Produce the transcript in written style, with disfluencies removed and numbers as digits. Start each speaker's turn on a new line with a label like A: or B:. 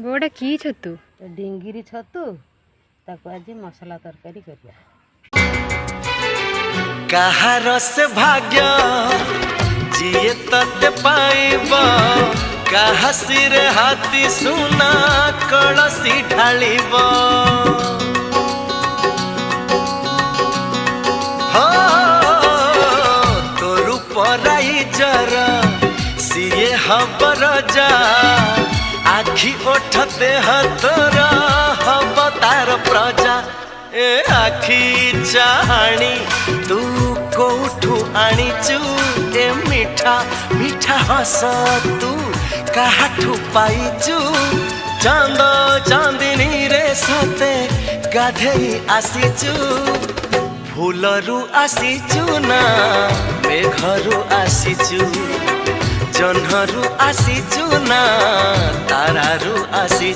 A: गोटा की छतु
B: डिंगिरी छतु ताको आज मसला तरकारी करिया।
C: कहार से भाग्य जिए तते पाइब कहा सिरे हाथी सुना कलसी ढालिब हो तोरु पराई जर सिए हबर जा आखि ओठ देह तोर हब तार प्रजा ए आखि चाहाणी तू कोठू आनीचु ए मीठा मीठा हस तू काहाठू पाइचु चांद चांदिनी रे सते गाधेई आसीचु फूलरू आसीचु ना मेघरू आसीचु जह्नरू आसीचु ना तारारू आसी।